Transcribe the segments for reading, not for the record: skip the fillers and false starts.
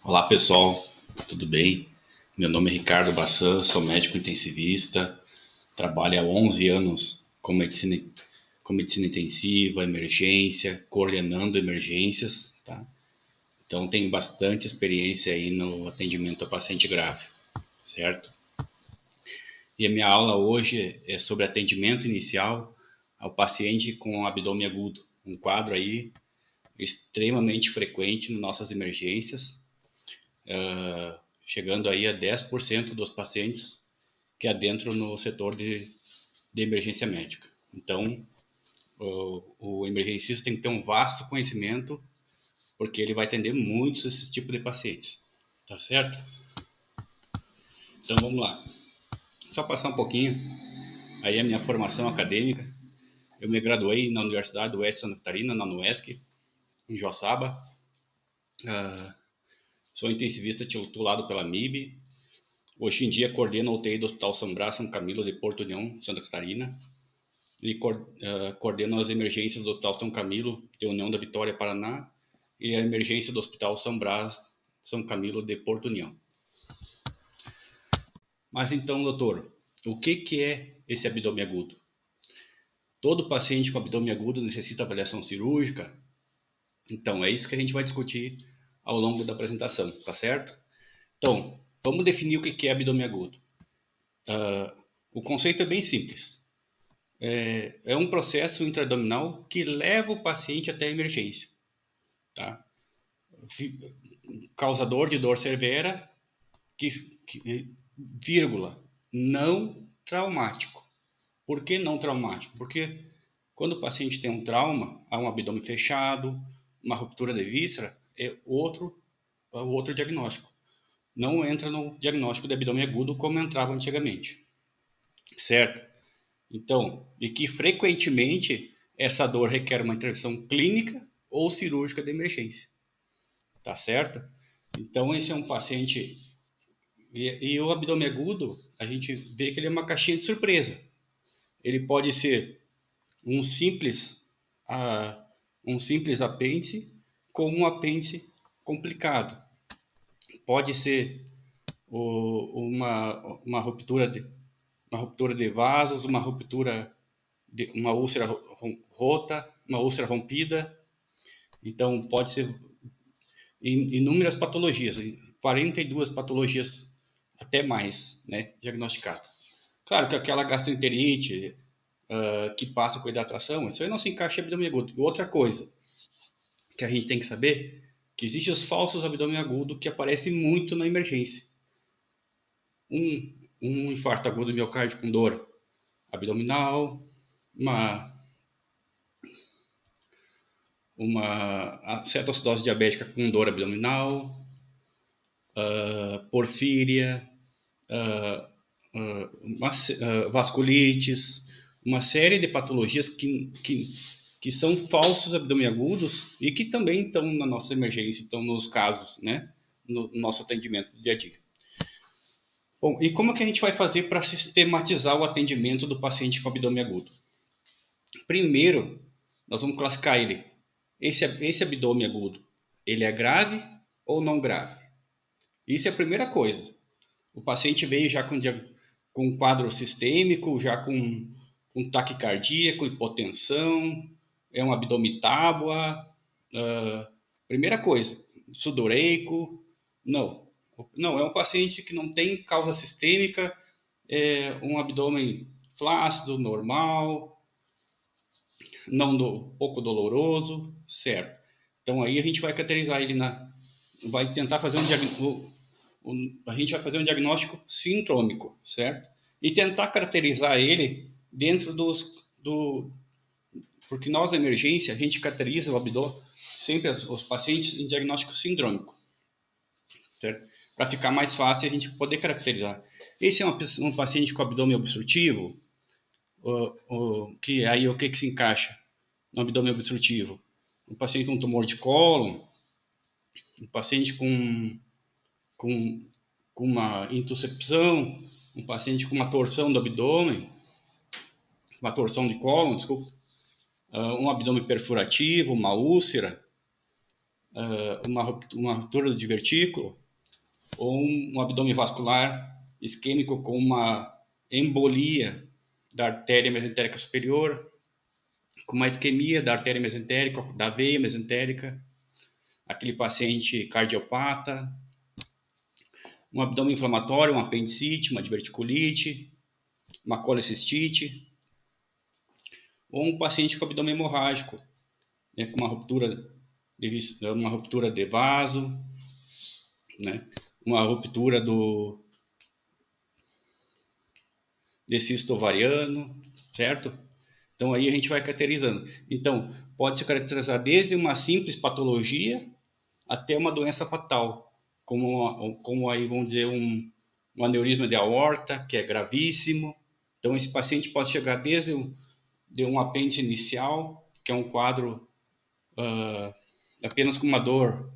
Olá pessoal, tudo bem? Meu nome é Ricardo Bassan, sou médico intensivista, trabalho há 11 anos com medicina intensiva, emergência, coordenando emergências, tá? Então tenho bastante experiência aí no atendimento a paciente grave, certo? E a minha aula hoje é sobre atendimento inicial ao paciente com abdômen agudo, um quadro aí extremamente frequente nas nossas emergências, chegando aí a 10% dos pacientes que adentram no setor de emergência médica. Então, o emergencista tem que ter um vasto conhecimento, porque ele vai atender muitos desses tipos de pacientes, tá certo? Então, vamos lá. Só passar um pouquinho aí a minha formação acadêmica. Eu me graduei na Universidade do Oeste de Santa Catarina, na UESC, em Joaçaba. Sou intensivista titulado pela MIB. Hoje em dia coordeno a UTI do Hospital São Brás, São Camilo de Porto União, Santa Catarina. E coordeno as emergências do Hospital São Camilo de União da Vitória, Paraná, e a emergência do Hospital São Brás, São Camilo de Porto União. Mas então, doutor, o que é esse abdômen agudo? Todo paciente com abdômen agudo necessita avaliação cirúrgica? Então, é isso que a gente vai discutir ao longo da apresentação, tá certo? Então, vamos definir o que é abdômen agudo. O conceito é bem simples. É um processo intraabdominal que leva o paciente até a emergência, tá? Causador de dor severa, vírgula, não traumático. Por que não traumático? Porque quando o paciente tem um trauma, há um abdômen fechado, uma ruptura de víscera, é outro diagnóstico. Não entra no diagnóstico de abdômen agudo como entrava antigamente, certo? Então, e que frequentemente essa dor requer uma intervenção clínica ou cirúrgica de emergência, tá certo? Então, esse é um paciente. E o abdômen agudo, a gente vê que ele é uma caixinha de surpresa. Ele pode ser um simples apêndice com um apêndice complicado. Pode ser uma ruptura de vasos, uma úlcera rota, uma úlcera rompida. Então, pode ser inúmeras patologias, 42 patologias até mais, né, diagnosticadas. Claro que aquela gastroenterite que passa com hidratação, isso aí não se encaixa em abdômen agudo. E outra coisa que a gente tem que saber, que existem os falsos abdômen agudo que aparecem muito na emergência. Um infarto agudo do miocárdio com dor abdominal, uma cetoacidose diabética com dor abdominal, porfíria, vasculites, uma série de patologias que são falsos abdômen agudos e que também estão na nossa emergência, estão nos casos, né, no nosso atendimento do dia a dia. Bom, e como que a gente vai fazer para sistematizar o atendimento do paciente com abdômen agudo? Primeiro, nós vamos classificar ele. Esse abdômen agudo, ele é grave ou não grave? Isso é a primeira coisa. O paciente veio já com um quadro sistêmico, já com taquicardia, com hipotensão, é um abdômen tábua. Primeira coisa, sudoreico, não. Não, é um paciente que não tem causa sistêmica, um abdômen flácido, normal, pouco doloroso, certo. Então aí a gente vai categorizar ele vai tentar fazer a gente vai fazer um diagnóstico sindrômico, certo? E tentar caracterizar ele dentro porque nós, na emergência, a gente caracteriza o abdômen, sempre os pacientes, em diagnóstico sindrômico, certo? Para ficar mais fácil a gente poder caracterizar. Esse é um paciente com abdômen obstrutivo, que aí o que se encaixa no abdômen obstrutivo? Um paciente com tumor de cólon, um paciente com uma intussuscepção, um paciente com uma torção do abdômen, uma torção de cólon, desculpa, um abdômen perfurativo, uma úlcera, uma ruptura do divertículo, ou um abdômen vascular isquêmico com uma embolia da artéria mesentérica superior, com uma isquemia da artéria mesentérica, da veia mesentérica, aquele paciente cardiopata, um abdômen inflamatório, uma apendicite, uma diverticulite, uma colecistite, ou um paciente com abdômen hemorrágico, né, com uma ruptura de vaso, né, uma ruptura de cisto ovariano, certo? Então aí a gente vai caracterizando. Então, pode se caracterizar desde uma simples patologia até uma doença fatal, como aí vamos dizer um aneurisma de aorta, que é gravíssimo. Então esse paciente pode chegar desde de um apêndice inicial, que é um quadro apenas com uma dor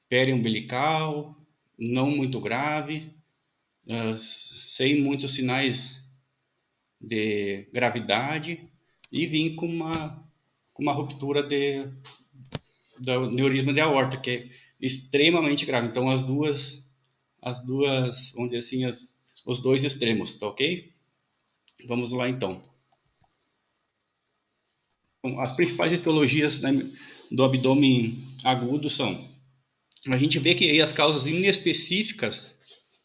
periumbilical, não muito grave, sem muitos sinais de gravidade, e vir com uma ruptura do neurisma de aorta, que é extremamente grave. Então as duas, vamos dizer assim, os dois extremos, tá ok? Vamos lá então. Bom, as principais etiologias, né, do abdômen agudo são: a gente vê que aí as causas inespecíficas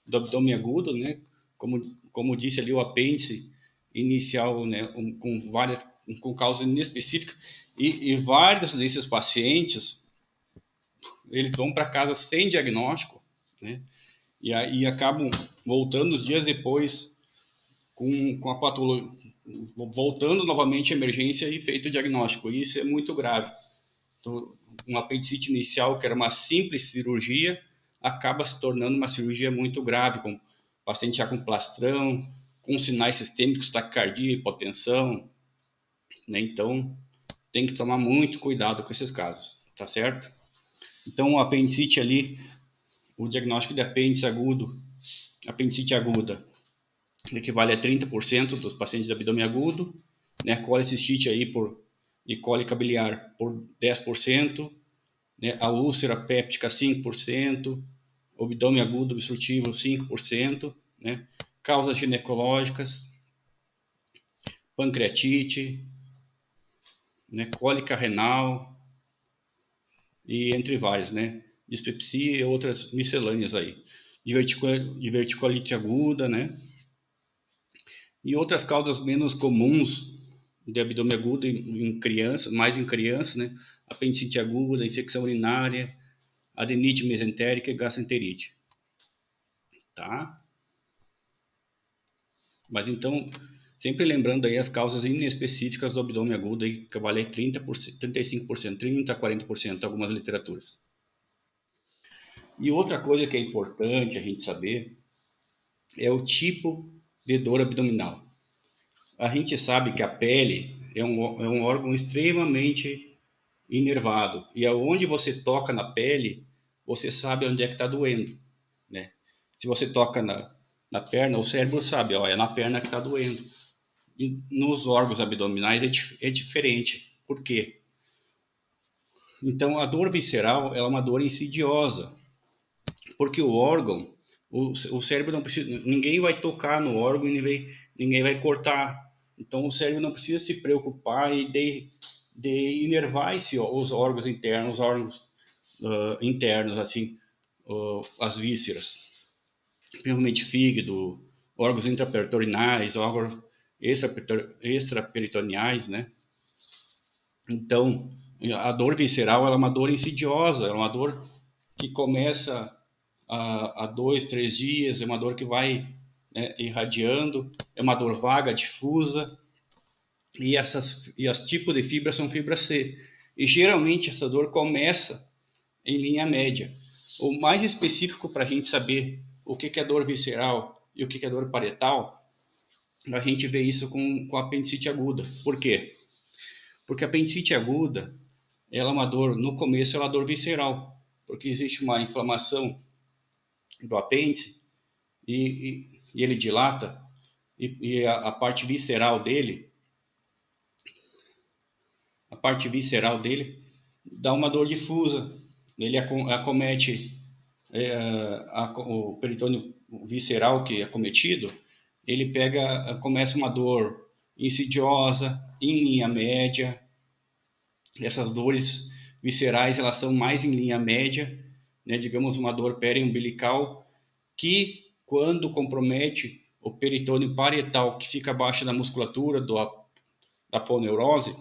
do abdômen agudo, né, como disse ali, o apêndice inicial, né, com causa inespecífica, e vários desses pacientes eles vão para casa sem diagnóstico, né, e aí acabam voltando os dias depois com a patologia, voltando novamente à emergência e feito o diagnóstico. Isso é muito grave. Então, uma apendicite inicial, que era uma simples cirurgia, acaba se tornando uma cirurgia muito grave, com o paciente já com plastrão, com sinais sistêmicos, taquicardia, hipotensão, né? Então, tem que tomar muito cuidado com esses casos, tá certo? Então, o apendicite ali, o diagnóstico de apendicite aguda, equivale a 30% dos pacientes de abdômen agudo, né? Colecistite aí e cólica biliar por 10%, né? A úlcera péptica 5%, abdômen agudo obstrutivo 5%, né? Causas ginecológicas, pancreatite, né? Cólica renal e entre vários, né? Dispepsia e outras miscelâneas aí. Diverticulite aguda, né? E outras causas menos comuns de abdômen agudo em crianças, mais em crianças, né? Apendicite aguda, infecção urinária, adenite mesentérica e gastroenterite, tá? Mas então, sempre lembrando aí as causas inespecíficas do abdômen agudo, aí, que vale 30%, 35%, 30% a 40% em algumas literaturas. E outra coisa que é importante a gente saber é o tipo de dor abdominal. A gente sabe que a pele é um órgão extremamente inervado, e aonde você toca na pele, você sabe onde é que está doendo, né? Se você toca na perna, o cérebro sabe, ó, é na perna que está doendo. E nos órgãos abdominais é diferente. Por quê? Então, a dor visceral ela é uma dor insidiosa, porque o órgão, o cérebro não precisa, ninguém vai tocar no órgão e ninguém vai cortar. Então, o cérebro não precisa se preocupar de inervar os órgãos internos, os órgãos internos, assim, as vísceras, principalmente fígado, órgãos intraperitoneais, órgãos extraperitoneais, né? Então, a dor visceral ela é uma dor insidiosa, é uma dor que começa a 2, 3 dias, é uma dor que vai, né, irradiando, é uma dor vaga, difusa, e as tipos de fibras são fibra C. E geralmente essa dor começa em linha média. O mais específico para a gente saber o que é dor visceral e o que é dor parietal, a gente vê isso com a apendicite aguda. Por quê? Porque a apendicite aguda, ela é uma dor, no começo ela é uma dor visceral, porque existe uma inflamação do apêndice e ele dilata, e a parte visceral dele, dá uma dor difusa, ele acomete o peritônio visceral que é acometido, ele começa uma dor insidiosa, em linha média. Essas dores viscerais, elas são mais em linha média, né? Digamos, uma dor periumbilical, que quando compromete o peritônio parietal, que fica abaixo da musculatura da aponeurose,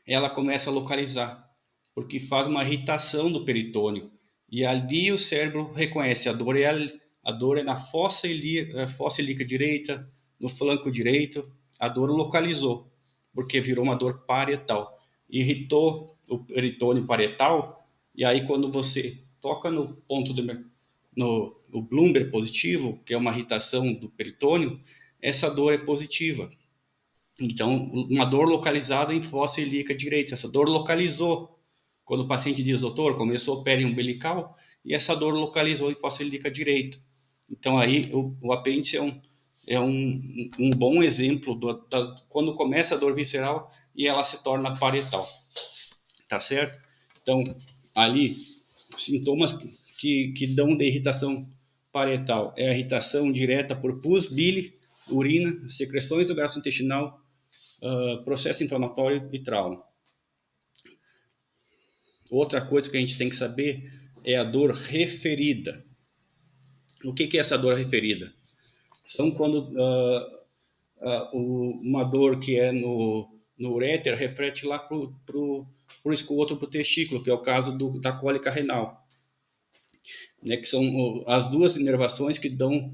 ela começa a localizar, porque faz uma irritação do peritônio. E ali o cérebro reconhece a dor é na fossa ilíaca direita, no flanco direito, a dor localizou, porque virou uma dor parietal. Irritou o peritônio parietal, e aí quando você toca no ponto no Bloomberg positivo, que é uma irritação do peritônio, essa dor é positiva. Então, uma dor localizada em fossa ilíaca direita. Essa dor localizou. Quando o paciente diz, doutor, começou periumbilical e essa dor localizou em fossa ilíaca direita. Então, aí, o apêndice é um bom exemplo quando começa a dor visceral e ela se torna parietal. Tá certo? Então, ali, sintomas que dão de irritação parietal é a irritação direta por pus, bile, urina, secreções do gastrointestinal, processo inflamatório e trauma. Outra coisa que a gente tem que saber é a dor referida. O que é essa dor referida? São quando uma dor que é no uréter reflete lá para o esgoto, para o testículo, que é o caso da cólica renal, né, que são as duas inervações que dão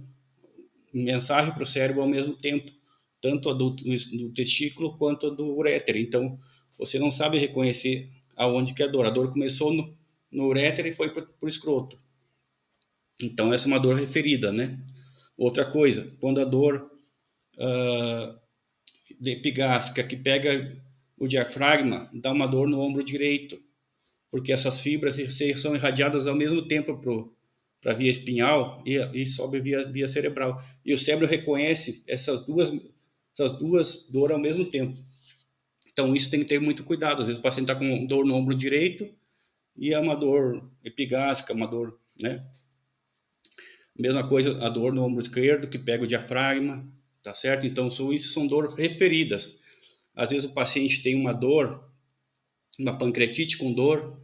mensagem para o cérebro ao mesmo tempo, tanto a do testículo quanto a do uréter. Então, você não sabe reconhecer aonde que é a dor. A dor começou no uréter e foi para o escroto. Então, essa é uma dor referida, né? Outra coisa, quando a dor epigástrica que pega o diafragma, dá uma dor no ombro direito, porque essas fibras são irradiadas ao mesmo tempo para a via espinhal e sobe via cerebral. E o cérebro reconhece essas duas dores ao mesmo tempo. Então, isso tem que ter muito cuidado. Às vezes o paciente está com dor no ombro direito e é uma dor epigástrica, uma dor, né? Mesma coisa, a dor no ombro esquerdo, que pega o diafragma, tá certo? Então, isso são dores referidas. Às vezes o paciente tem uma dor, uma pancreatite com dor,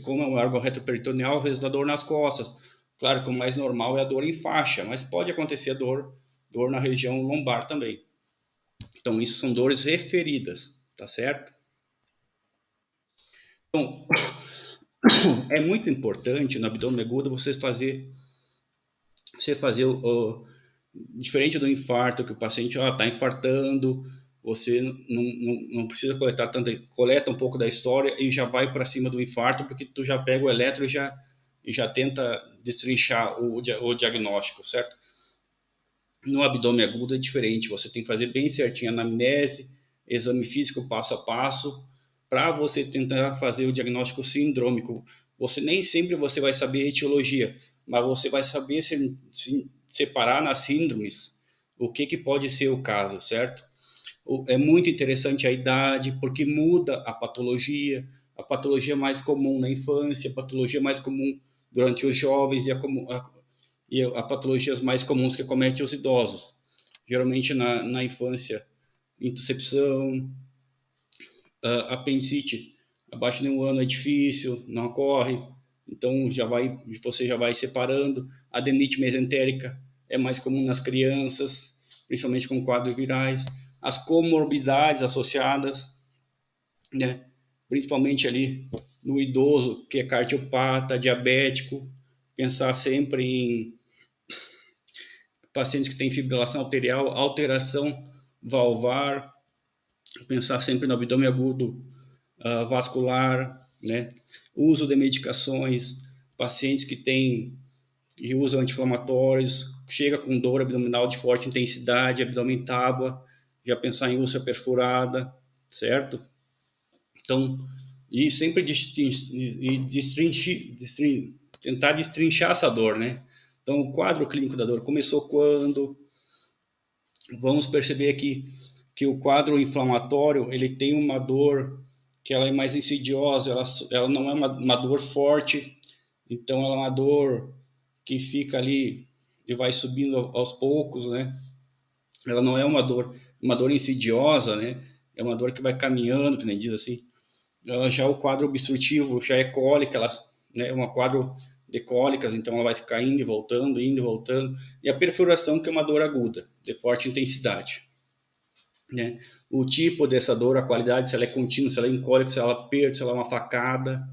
como é um órgão retroperitoneal, às vezes dá dor nas costas. Claro que o mais normal é a dor em faixa, mas pode acontecer dor na região lombar também. Então, isso são dores referidas, tá certo? Então, é muito importante no abdômen agudo você fazer diferente do infarto, que o paciente está infartando, você não precisa coletar tanto, coleta um pouco da história e já vai para cima do infarto, porque tu já pega o eletro e já tenta destrinchar o diagnóstico, certo? No abdômen agudo é diferente, você tem que fazer bem certinho a anamnese, exame físico passo a passo, para você tentar fazer o diagnóstico sindrômico. Nem sempre você vai saber a etiologia, mas você vai saber separar nas síndromes o que pode ser o caso, certo? É muito interessante a idade, porque muda a patologia mais comum na infância, a patologia mais comum durante os jovens e a patologias mais comuns que acometem os idosos. Geralmente na infância, intussuscepção, apendicite abaixo de 1 ano é difícil, não ocorre, então você já vai separando. Adenite mesentérica é mais comum nas crianças, principalmente com quadros virais. As comorbidades associadas, né, principalmente ali no idoso, que é cardiopata, diabético, pensar sempre em pacientes que têm fibrilação arterial, alteração valvar, pensar sempre no abdômen agudo vascular, né? Uso de medicações, pacientes que têm e usam anti-inflamatórios, chega com dor abdominal de forte intensidade, abdômen tábua, já pensar em úlcera perfurada, certo? Então, e sempre tentar destrinchar essa dor, né? Então, o quadro clínico da dor começou quando? Vamos perceber aqui que o quadro inflamatório, ele tem uma dor que ela é mais insidiosa, ela não é uma dor forte, então ela é uma dor que fica ali e vai subindo aos poucos, né? Ela não é uma dor insidiosa, né? É uma dor que vai caminhando, que nem diz assim. Ela já é o quadro obstrutivo, já é cólica, ela, né? É um quadro de cólicas, então ela vai ficar indo e voltando. E a perfuração, que é uma dor aguda, de forte intensidade, né? O tipo dessa dor, a qualidade, se ela é contínua, se ela é incólica, se ela é aperto, se ela é uma facada.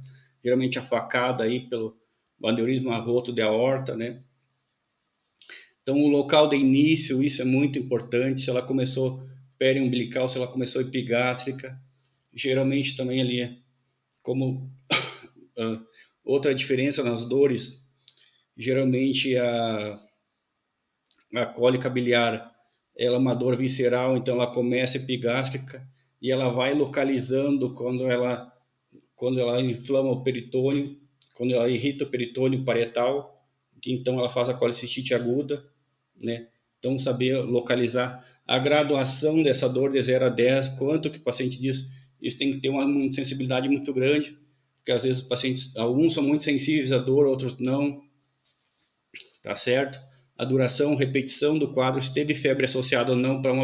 Geralmente a facada aí pelo aneurisma roto de aorta, né? Então, o local de início, isso é muito importante. Se ela começou periumbilical, se ela começou epigástrica, geralmente também ali é como outra diferença nas dores, geralmente a cólica biliar, ela é uma dor visceral, então ela começa epigástrica e ela vai localizando quando ela inflama o peritônio, quando ela irrita o peritônio parietal, então ela faz a colicistite aguda, né? Então, saber localizar a graduação dessa dor de 0 a 10, quanto que o paciente diz, isso tem que ter uma sensibilidade muito grande, porque às vezes os pacientes, alguns são muito sensíveis à dor, outros não, tá certo? A duração, repetição do quadro, se teve febre associada ou não para um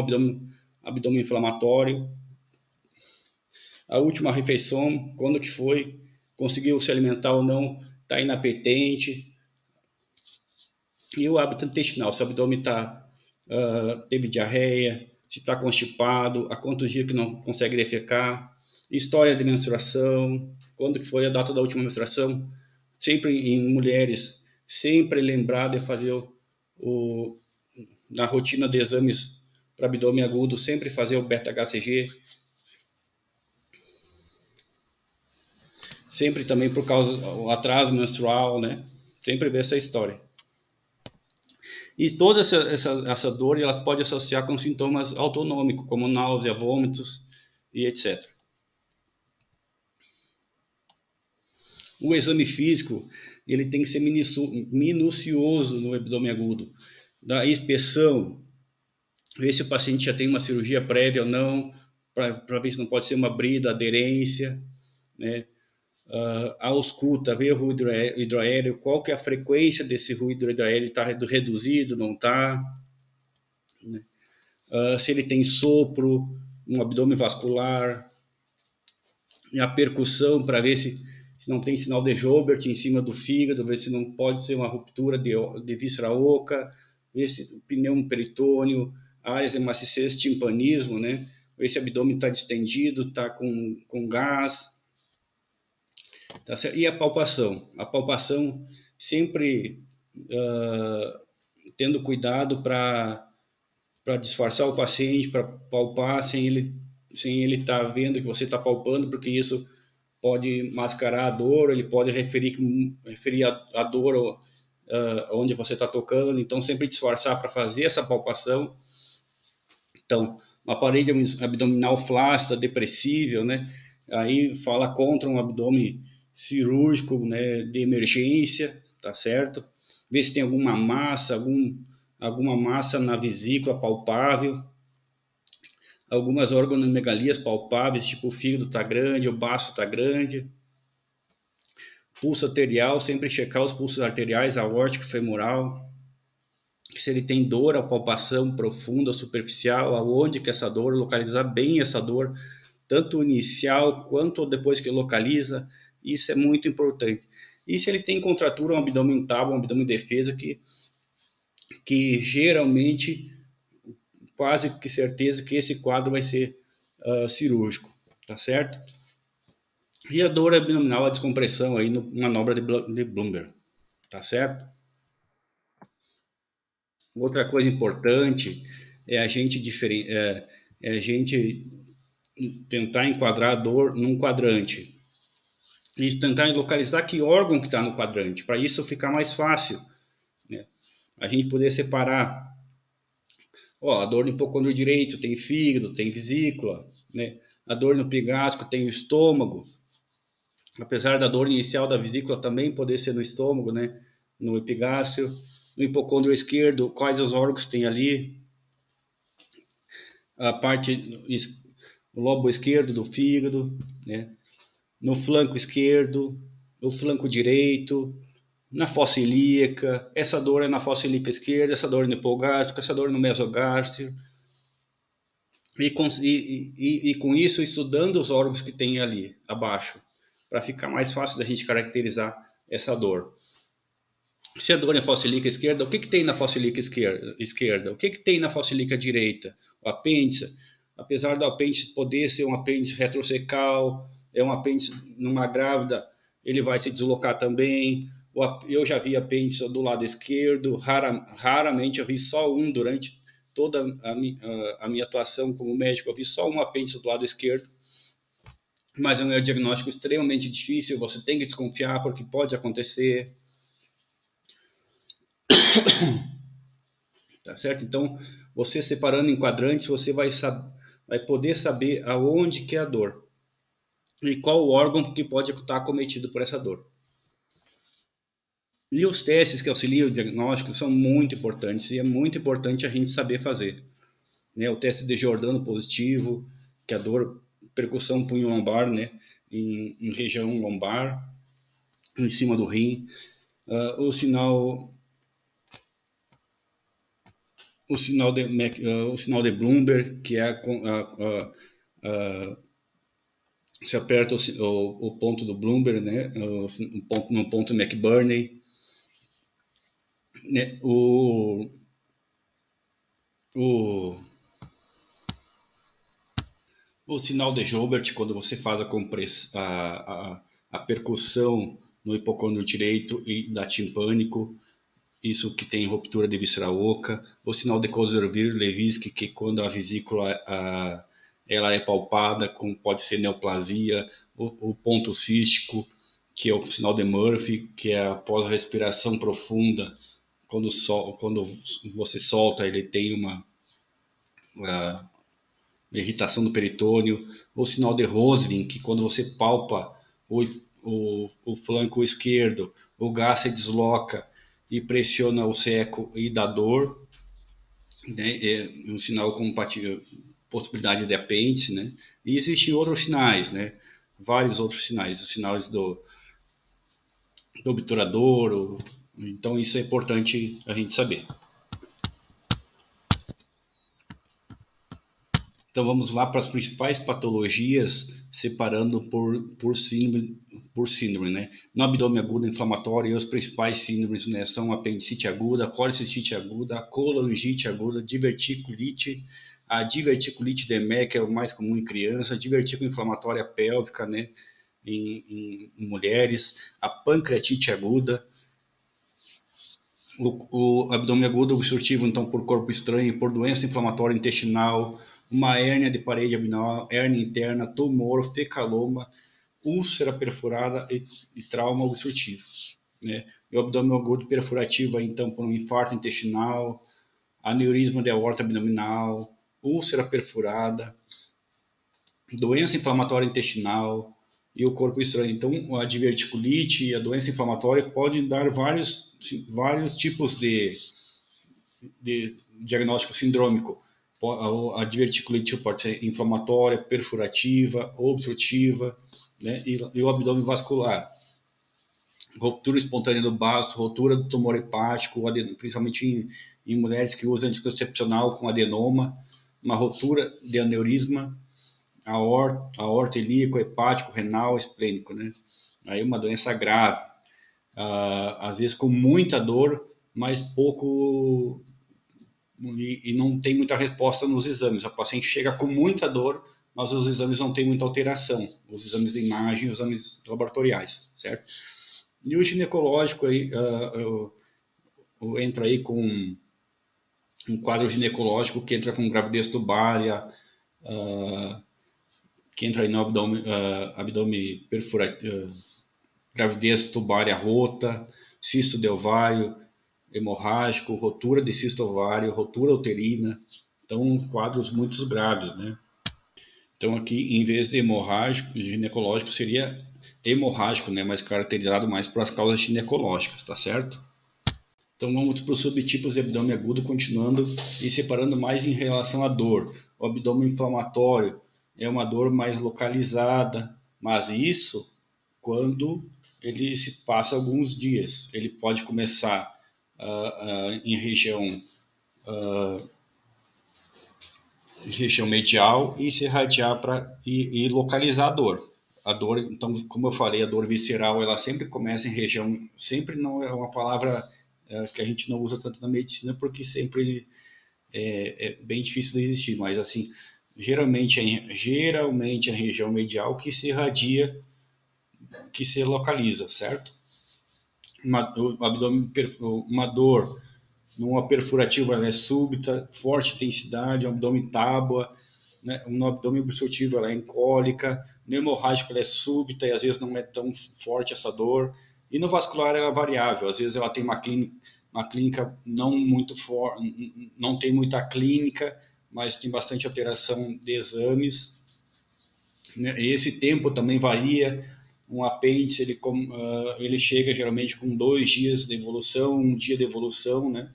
abdômen inflamatório, a última refeição, quando que foi, conseguiu se alimentar ou não, está inapetente, e o hábito intestinal, se o abdômen teve diarreia, se está constipado, há quantos dias que não consegue defecar, história de menstruação, quando que foi a data da última menstruação, sempre em mulheres, sempre lembrar de fazer na rotina de exames para abdômen agudo, sempre fazer o beta-HCG, sempre também por causa do atraso menstrual, né? Sempre ver essa história. E toda essa dor elas pode associar com sintomas autonômicos, como náusea, vômitos e etc. O exame físico ele tem que ser minucioso no abdômen agudo. Da inspeção, ver se o paciente já tem uma cirurgia prévia ou não, para ver se não pode ser uma brida, aderência, né? A ausculta, ver o ruído hidroaéreo, qual que é a frequência desse ruído hidroaéreo, está reduzido, não está, né? Se ele tem sopro, um abdômen vascular, e a percussão para ver se não tem sinal de Joubert em cima do fígado, ver se não pode ser uma ruptura de víscera oca, ver se o pneu peritônio, áreas de maciez, timpanismo, né? Ver se o abdômen está distendido, está com gás, tá certo? E a palpação sempre tendo cuidado para disfarçar o paciente, para palpar sem ele estar vendo que você está palpando, porque isso pode mascarar a dor, ele pode referir a dor onde você está tocando, então sempre disfarçar para fazer essa palpação. Então, uma parede abdominal flácida, depressível, né? Aí fala contra um abdômen cirúrgico, né, de emergência, tá certo? Ver se tem alguma massa, alguma massa na vesícula palpável, algumas organomegalias palpáveis, tipo o fígado está grande, o baço está grande. Pulso arterial, sempre checar os pulsos arteriais, aórtico, femoral. Se ele tem dor, a palpação profunda ou superficial, aonde que essa dor, localizar bem essa dor, tanto inicial quanto depois que localiza, isso é muito importante. E se ele tem contratura, um abdômen tábua, um abdômen defesa, que geralmente, quase que certeza que esse quadro vai ser cirúrgico, tá certo? E a dor abdominal, a descompressão aí, manobra de Bloomberg, tá certo? Outra coisa importante é a gente a gente tentar enquadrar a dor num quadrante e tentar localizar que órgão que está no quadrante, para isso ficar mais fácil, né? A gente poder separar, a dor no hipocôndrio direito tem fígado, tem vesícula, né? A dor no epigástrico tem o estômago, apesar da dor inicial da vesícula também poder ser no estômago, né? No epigástrio, no hipocôndrio esquerdo, quais os órgãos tem ali, a parte, o lobo esquerdo do fígado, né? no flanco esquerdo, no flanco direito, na fossa ilíaca. Essa dor é na fossa ilíaca esquerda, essa dor é no hipogástrico, essa dor é no mesogástrico. E com isso, estudando os órgãos que tem ali abaixo, para ficar mais fácil da gente caracterizar essa dor. Se a dor é na fossa ilíaca esquerda, o que tem na fossa ilíaca esquerda? O que tem na fossa ilíaca direita? O apêndice. Apesar do apêndice poder ser um apêndice retrocecal, é um apêndice numa grávida, ele vai se deslocar também. Eu já vi apêndice do lado esquerdo, raramente eu vi só um durante toda a minha atuação como médico, eu vi só um apêndice do lado esquerdo, mas é um diagnóstico extremamente difícil, você tem que desconfiar porque pode acontecer. Tá certo? Então, você separando em quadrantes, você vai poder saber aonde que é a dor e qual o órgão que pode estar acometido por essa dor. E os testes que auxiliam o diagnóstico são muito importantes e é muito importante a gente saber fazer. Né? O teste de Giordano positivo, que é a dor, percussão punho-lombar, né? em região lombar, em cima do rim. O sinal de Bloomberg, que é se aperta o ponto do Bloomberg, né? No ponto McBurney. Né? O sinal de Joubert, quando você faz a percussão no hipocôndrio direito e da timpânico, isso que tem ruptura de víscera oca. O sinal de Kozer-Levinsky, que quando a vesícula ela é palpada, pode ser neoplasia. O ponto cístico, que é o sinal de Murphy, que é após a respiração profunda, quando você solta, ele tem uma irritação do peritônio. O sinal de Roslin, que quando você palpa o flanco esquerdo, o gás se desloca e pressiona o seco e dá dor, né? É um sinal com possibilidade de apêndice, né? E existem outros sinais, né? Vários outros sinais, os sinais do obturador. Então isso é importante a gente saber. Então vamos lá para as principais patologias, separando por síndrome, né? No abdômen agudo inflamatório, os principais síndromes, né, são apendicite aguda, colicistite aguda, colangite aguda, diverticulite, a diverticulite de Meckel, que é o mais comum em criança, a divertícula inflamatória pélvica, né, em mulheres, a pancreatite aguda, o abdômen agudo obstrutivo, então, por corpo estranho, por doença inflamatória intestinal, uma hérnia de parede abdominal, hérnia interna, tumor, fecaloma, úlcera perfurada e trauma obstrutivo. Né? E o abdômen agudo perfurativo, então, por um infarto intestinal, aneurisma de aorta abdominal, úlcera perfurada, doença inflamatória intestinal e o corpo estranho. Então, a diverticulite e a doença inflamatória podem dar vários tipos de diagnóstico sindrômico. A diverticulite pode ser inflamatória, perfurativa, obstrutiva, né? E o abdômen vascular. Ruptura espontânea do baço, ruptura do tumor hepático, principalmente em mulheres que usam anticoncepcional com adenoma, uma ruptura de aneurisma, aorta ilíaco, hepático, renal, esplênico, né? Aí uma doença grave, às vezes com muita dor, mas pouco e não tem muita resposta nos exames. A paciente chega com muita dor, mas os exames não têm muita alteração, os exames de imagem, os exames laboratoriais, certo? E o ginecológico aí entra aí com um quadro ginecológico que entra com gravidez tubária, que entra aí no abdômen perfurado, gravidez tubária rota, cisto de ovário hemorrágico, rotura de cisto ovário, rotura uterina. Então, quadros muito graves, né? Então, aqui, em vez de hemorrágico, ginecológico seria hemorrágico, né? Mas caracterizado mais por as causas ginecológicas, tá certo? Então, vamos para os subtipos de abdômen agudo, continuando e separando mais em relação à dor. O abdômen inflamatório é uma dor mais localizada, mas isso quando ele se passa alguns dias. Ele pode começar em região medial e se irradiar e localizar a dor. A dor, então, como eu falei, a dor visceral, ela sempre começa em região, sempre não é uma palavra que a gente não usa tanto na medicina, porque sempre é bem difícil de existir, mas assim, geralmente a região medial que se irradia, que se localiza, certo? O abdômen, uma dor numa perfurativa, ela é súbita, forte intensidade, um abdômen tábua, né? No abdômen obstrutivo ela é incólica, no hemorrágico ela é súbita e às vezes não é tão forte essa dor, e no vascular ela é variável, às vezes ela tem uma clínica não muito forte, não tem muita clínica, mas tem bastante alteração de exames, né? E esse tempo também varia. Um apêndice ele chega geralmente com 2 dias de evolução, 1 dia de evolução, né?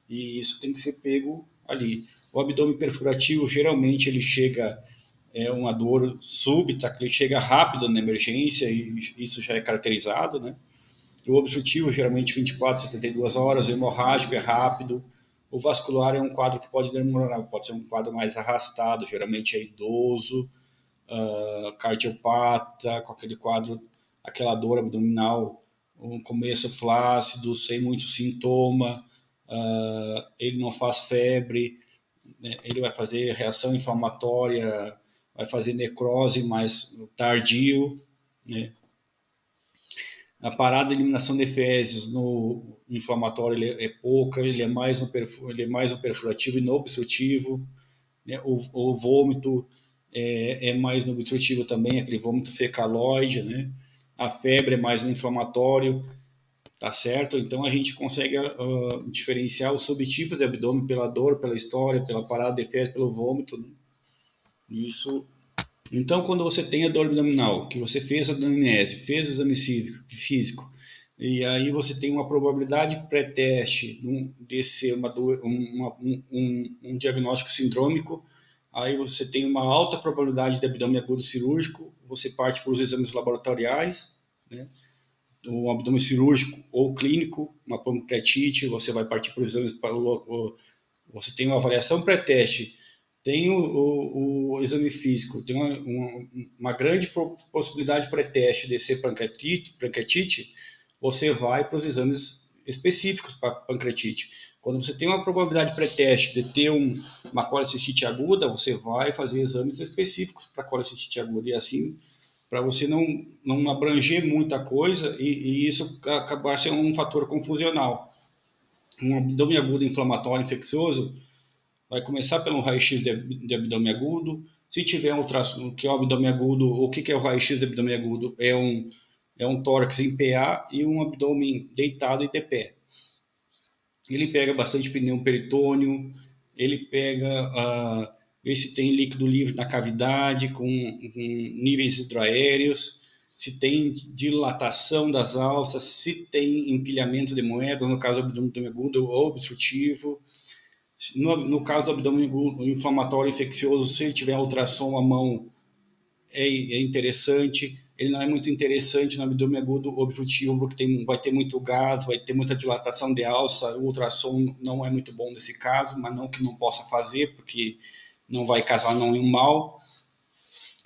E isso tem que ser pego ali. O abdômen perfurativo, geralmente, ele chega, uma dor súbita, que ele chega rápido na emergência, e isso já é caracterizado, né? O obstrutivo, geralmente, 24, 72 horas, o hemorrágico é rápido. O vascular é um quadro que pode demorar, pode ser um quadro mais arrastado, geralmente é idoso, cardiopata, com aquele quadro, aquela dor abdominal, um começo flácido, sem muito sintoma, ele não faz febre, né? Ele vai fazer reação inflamatória, vai fazer necrose mais tardio, né? A parada de eliminação de fezes no inflamatório é pouca, ele é mais no perfurativo e no obstrutivo, né? O vômito é mais no obstrutivo também, aquele vômito fecaloide, né? A febre é mais no inflamatório, tá certo? Então a gente consegue diferenciar os subtipos de abdômen pela dor, pela história, pela parada de fezes, pelo vômito, né? Isso. Então, quando você tem a dor abdominal, que você fez a anamnese, fez o exame físico, e aí você tem uma probabilidade pré-teste de ser um diagnóstico sindrômico, aí você tem uma alta probabilidade de abdômen agudo cirúrgico, você parte para os exames laboratoriais, né? Um abdômen cirúrgico ou clínico, uma pancreatite, você vai partir para os exames, você tem uma avaliação pré-teste, tem o exame físico, tem uma grande possibilidade pré-teste de ser pancreatite, você vai para os exames específicos para pancreatite. Quando você tem uma probabilidade pré-teste de ter uma colecistite aguda, você vai fazer exames específicos para colecistite aguda, e assim, para você não abranger muita coisa e isso acabar sendo um fator confusional. Um abdômen agudo inflamatório infeccioso vai começar pelo raio-x de abdômen agudo. Se tiver um ultrassom, que é o abdômen agudo, o que é o raio-x de abdômen agudo? É um tórax em PA e um abdômen deitado e de pé. Ele pega bastante pneu peritônio, ele pega, vê se tem líquido livre na cavidade, com níveis hidroaéreos, se tem dilatação das alças, se tem empilhamento de moedas, no caso do abdômen agudo ou obstrutivo. No caso do abdômen inflamatório infeccioso, se ele tiver ultrassom à mão, é interessante. Ele não é muito interessante no abdômen agudo obstrutivo, porque vai ter muito gás, vai ter muita dilatação de alça. O ultrassom não é muito bom nesse caso, mas não que não possa fazer, porque não vai causar nenhum mal,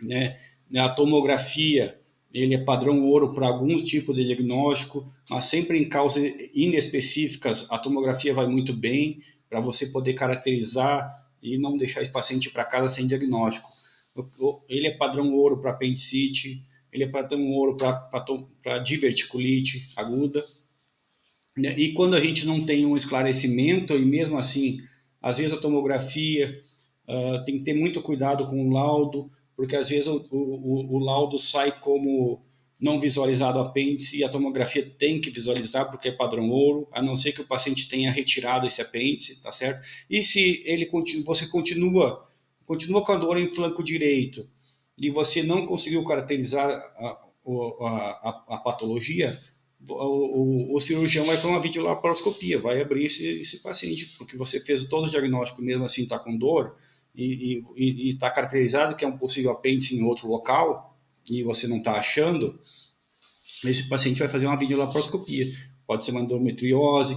né? A tomografia, ele é padrão ouro para algum tipo de diagnóstico, mas sempre em causas inespecíficas, a tomografia vai muito bem, para você poder caracterizar e não deixar esse paciente ir para casa sem diagnóstico. Ele é padrão ouro para apendicite, ele é padrão ouro para diverticulite aguda, né? E quando a gente não tem um esclarecimento, e mesmo assim, às vezes a tomografia tem que ter muito cuidado com o laudo, porque às vezes o laudo sai como não visualizado o apêndice, e a tomografia tem que visualizar porque é padrão ouro, a não ser que o paciente tenha retirado esse apêndice, tá certo? E se você continua com a dor em flanco direito e você não conseguiu caracterizar a patologia, o cirurgião vai para uma videolaparoscopia, vai abrir esse paciente, porque você fez todo o diagnóstico, mesmo assim está com dor, e está caracterizado que é um possível apêndice em outro local, e você não está achando, esse paciente vai fazer uma videolaparoscopia. Pode ser uma endometriose,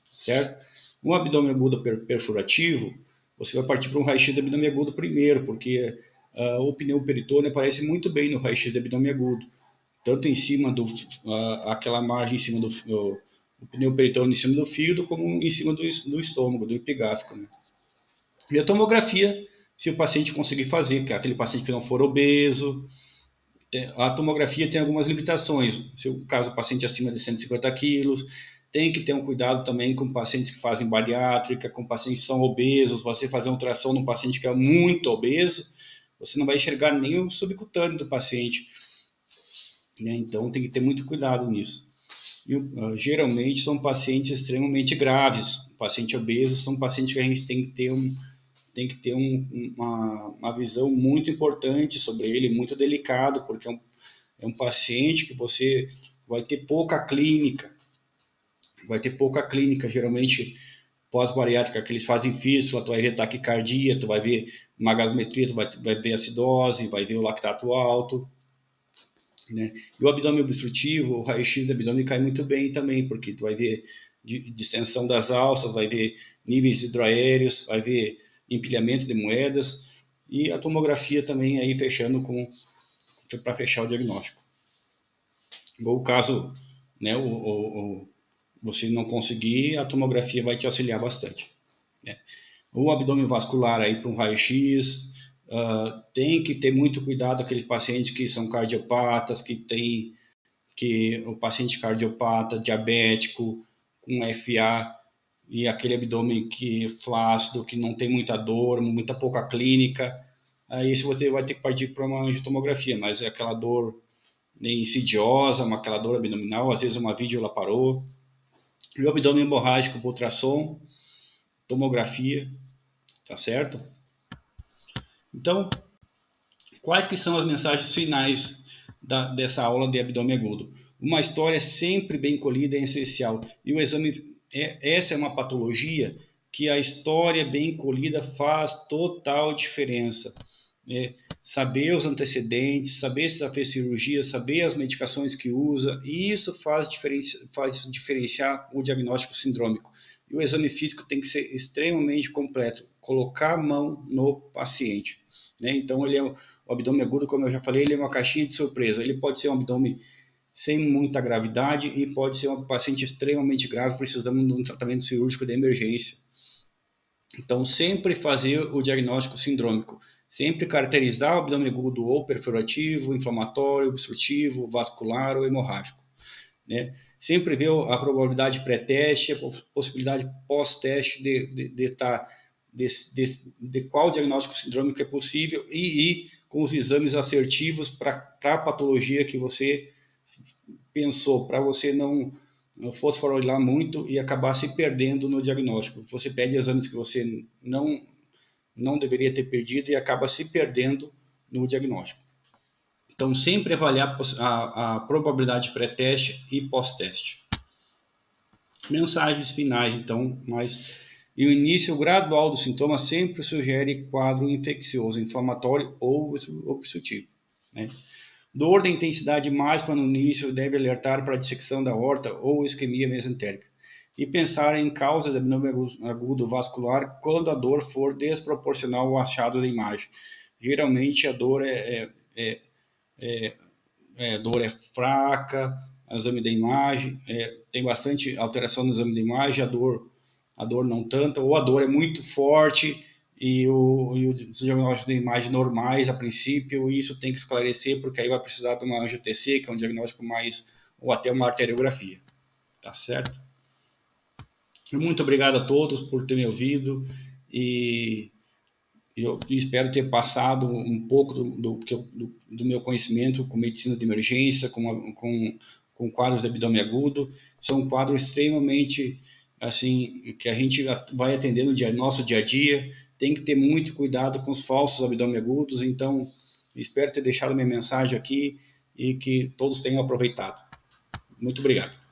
certo? Um abdômen agudo perfurativo, você vai partir para um raio-x de abdômen agudo primeiro, porque o pneu peritônio aparece muito bem no raio-x de abdômen agudo, tanto em cima aquela margem em cima do pneu peritônio em cima do fígado, como em cima do estômago, do epigástrico, né? E a tomografia, se o paciente conseguir fazer, que é aquele paciente que não for obeso, a tomografia tem algumas limitações. Se o caso do paciente acima de 150 quilos, tem que ter um cuidado também com pacientes que fazem bariátrica, com pacientes que são obesos. Você fazer uma ultrassom num paciente que é muito obeso, você não vai enxergar nem o subcutâneo do paciente, né? Então tem que ter muito cuidado nisso. E, geralmente são pacientes extremamente graves. Paciente obeso são pacientes que a gente tem que ter uma visão muito importante sobre ele, muito delicado, porque é um paciente que você vai ter pouca clínica. Geralmente pós-bariátrica, que eles fazem fístula, tu vai ver taquicardia, tu vai ver uma gasometria, tu vai ver acidose, vai ver o lactato alto, né? E o abdômen obstrutivo, o raio-x do abdômen cai muito bem também, porque tu vai ver distensão das alças, vai ver níveis hidroaéreos, vai ver empilhamento de moedas, e a tomografia também aí fechando para fechar o diagnóstico. Ou caso, né, você não conseguir, a tomografia vai te auxiliar bastante, né? O abdômen vascular aí para um raio-x, tem que ter muito cuidado com aqueles pacientes que são cardiopatas, que o paciente cardiopata, diabético, com FA, e aquele abdômen que flácido, que não tem muita dor, muita pouca clínica, aí você vai ter que partir para uma angiotomografia, mas é aquela dor insidiosa, aquela dor abdominal, às vezes uma videolaparô. E o abdômen hemorrágico por ultrassom, tomografia, tá certo? Então, quais que são as mensagens finais dessa aula de abdômen agudo? Uma história sempre bem colhida é essencial. E o exame, essa é uma patologia que a história bem colhida faz total diferença. Saber os antecedentes, saber se já fez cirurgia, saber as medicações que usa, e isso faz diferenciar o diagnóstico sindrômico. E o exame físico tem que ser extremamente completo, colocar a mão no paciente, né? Então, o abdômen agudo, como eu já falei, ele é uma caixinha de surpresa. Ele pode ser um abdômen sem muita gravidade e pode ser um paciente extremamente grave, precisando de um tratamento cirúrgico de emergência. Então, sempre fazer o diagnóstico sindrômico, sempre caracterizar o abdômen agudo ou perfurativo, inflamatório, obstrutivo, vascular ou hemorrágico, né? Sempre ver a probabilidade pré-teste, a possibilidade pós-teste de qual diagnóstico sindrômico é possível e ir com os exames assertivos para a patologia que você pensou, para você não fosforilar muito e acabar se perdendo no diagnóstico. Você pede exames que você não deveria ter perdido e acaba se perdendo no diagnóstico. Então, sempre avaliar a probabilidade pré-teste e pós-teste. Mensagens finais, então, e o início gradual do sintoma sempre sugere quadro infeccioso, inflamatório ou obstrutivo, né? Dor de intensidade máxima no início deve alertar para a dissecção da aorta ou isquemia mesentérica. E pensar em causa de abdômen agudo vascular quando a dor for desproporcional ao achado da imagem. Geralmente a dor dor é fraca, o exame da imagem, tem bastante alteração no exame da imagem, a dor não tanto, ou a dor é muito forte e os diagnósticos de imagem normais a princípio, isso tem que esclarecer, porque aí vai precisar de uma angio-TC, que é um diagnóstico mais, ou até uma arteriografia, tá certo? Muito obrigado a todos por terem me ouvido e eu espero ter passado um pouco do meu conhecimento com medicina de emergência, com quadros de abdômen agudo. São quadros extremamente, assim, que a gente vai atender no nosso dia a dia. Tem que ter muito cuidado com os falsos abdômen agudos. Então, espero ter deixado minha mensagem aqui e que todos tenham aproveitado. Muito obrigado.